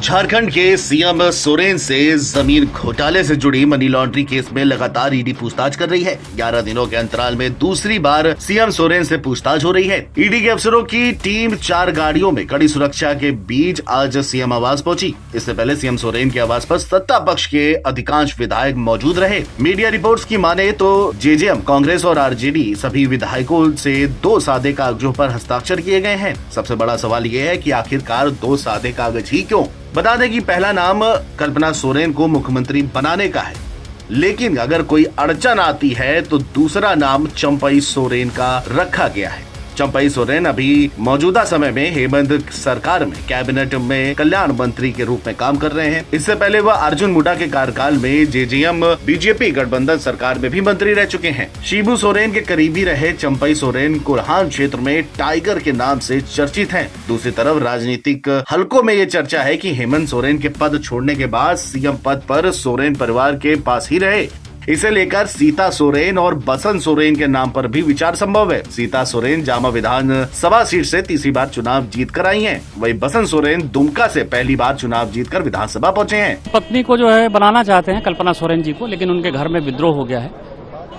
झारखंड के सीएम सोरेन से जमीन घोटाले से जुड़ी मनी लॉन्ड्रिंग केस में लगातार ईडी पूछताछ कर रही है। 11 दिनों के अंतराल में दूसरी बार सीएम सोरेन से पूछताछ हो रही है। ईडी के अफसरों की टीम 4 गाड़ियों में कड़ी सुरक्षा के बीच आज सीएम आवास पहुंची। इससे पहले सीएम सोरेन के आवास पर सत्ता पक्ष के अधिकांश विधायक मौजूद रहे। मीडिया रिपोर्ट्स की माने तो जेजेएम, कांग्रेस और आरजेडी सभी विधायकों से 2 सादे कागजों पर हस्ताक्षर किए गए हैं। सबसे बड़ा सवाल ये है कि आखिरकार 2 सादे कागज ही क्यों? बता दें कि पहला नाम कल्पना सोरेन को मुख्यमंत्री बनाने का है, लेकिन अगर कोई अड़चन आती है तो दूसरा नाम चंपई सोरेन का रखा गया है। चंपई सोरेन अभी मौजूदा समय में हेमंत सरकार में कैबिनेट में कल्याण मंत्री के रूप में काम कर रहे हैं। इससे पहले वह अर्जुन मुंडा के कार्यकाल में जेजेएम बीजेपी गठबंधन सरकार में भी मंत्री रह चुके हैं। शिबू सोरेन के करीबी रहे चंपई सोरेन कुरहान क्षेत्र में टाइगर के नाम से चर्चित हैं। दूसरी तरफ राजनीतिक हलकों में ये चर्चा है कि हेमंत सोरेन के पद छोड़ने के बाद सीएम पद पर सोरेन परिवार के पास ही रहे। इसे लेकर सीता सोरेन और बसंत सोरेन के नाम पर भी विचार संभव है। सीता सोरेन जामा विधानसभा सीट से तीसरी बार चुनाव जीत कर आई हैं। वहीं बसंत सोरेन दुमका से पहली बार चुनाव जीतकर विधानसभा पहुंचे हैं। पत्नी को जो है बनाना चाहते हैं कल्पना सोरेन जी को, लेकिन उनके घर में विद्रोह हो गया है।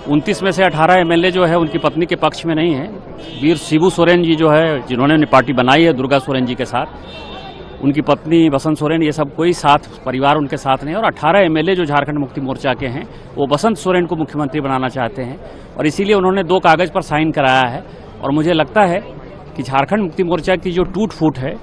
29 में से 18 एमएलए जो है उनकी पत्नी के पक्ष में नहीं है। वीर शिबू सोरेन जी जो है, जिन्होंने पार्टी बनाई है दुर्गा सोरेन जी के साथ, उनकी पत्नी बसंत सोरेन, ये सब कोई साथ परिवार उनके साथ नहीं। और 18 एमएलए जो झारखंड मुक्ति मोर्चा के हैं वो बसंत सोरेन को मुख्यमंत्री बनाना चाहते हैं और इसीलिए उन्होंने 2 कागज पर साइन कराया है। और मुझे लगता है कि झारखंड मुक्ति मोर्चा की जो टूट फूट है,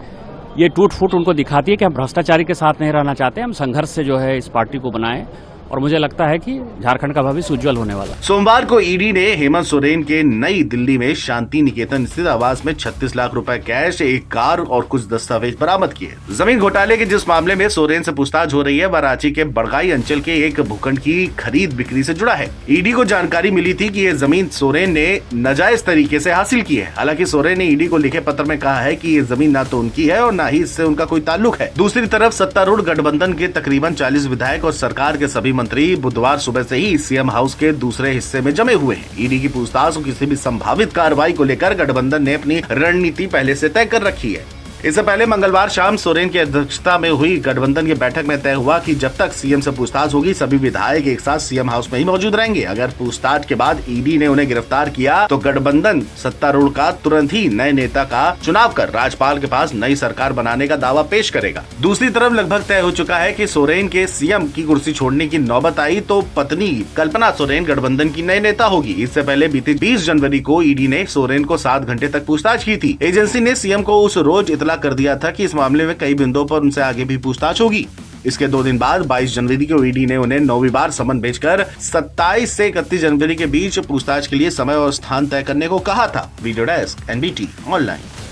ये टूट फूट उनको दिखाती है कि हम भ्रष्टाचारी के साथ नहीं रहना चाहते, हम संघर्ष से जो है इस पार्टी को बनाएं। और मुझे लगता है कि झारखंड का भविष्य उज्जवल होने वाला। सोमवार को ईडी ने हेमंत सोरेन के नई दिल्ली में शांति निकेतन स्थित आवास में 36 लाख रुपए कैश, एक कार और कुछ दस्तावेज बरामद किए। जमीन घोटाले के जिस मामले में सोरेन से पूछताछ हो रही है वह रांची के बड़गाई अंचल के एक भूखंड की खरीद बिक्री से जुड़ा है। ईडी को जानकारी मिली थी कि ये जमीन सोरेन ने नाजायज तरीके से हासिल की है। हालांकि सोरेन ने ईडी को लिखे पत्र में कहा है कि ये जमीन ना तो उनकी है और न ही इससे उनका कोई ताल्लुक है। दूसरी तरफ सत्तारूढ़ गठबंधन के तकरीबन 40 विधायक और सरकार के सभी मंत्री बुधवार सुबह से ही सीएम हाउस के दूसरे हिस्से में जमे हुए हैं। ईडी की पूछताछ और किसी भी संभावित कार्रवाई को लेकर गठबंधन ने अपनी रणनीति पहले से तय कर रखी है। इससे पहले मंगलवार शाम सोरेन की अध्यक्षता में हुई गठबंधन की बैठक में तय हुआ कि जब तक सीएम से पूछताछ होगी सभी विधायक एक साथ सीएम हाउस में ही मौजूद रहेंगे। अगर पूछताछ के बाद ईडी ने उन्हें गिरफ्तार किया तो गठबंधन सत्तारूढ़ का तुरंत ही नए नेता का चुनाव कर राज्यपाल के पास नई सरकार बनाने का दावा पेश करेगा। दूसरी तरफ लगभग तय हो चुका है कि सोरेन के सीएम की कुर्सी छोड़ने की नौबत आई तो पत्नी कल्पना सोरेन गठबंधन की नई नेता होगी। इससे पहले बीती 20 जनवरी को ईडी ने सोरेन को 7 घंटे तक पूछताछ की थी। एजेंसी ने सीएम को उस रोज इतला कर दिया था कि इस मामले में कई बिंदुओं पर उनसे आगे भी पूछताछ होगी। इसके 2 दिन बाद 22 जनवरी को ईडी ने उन्हें 9वीं बार समन भेजकर 27 से 31 जनवरी के बीच पूछताछ के लिए समय और स्थान तय करने को कहा था। Video desk NBT online.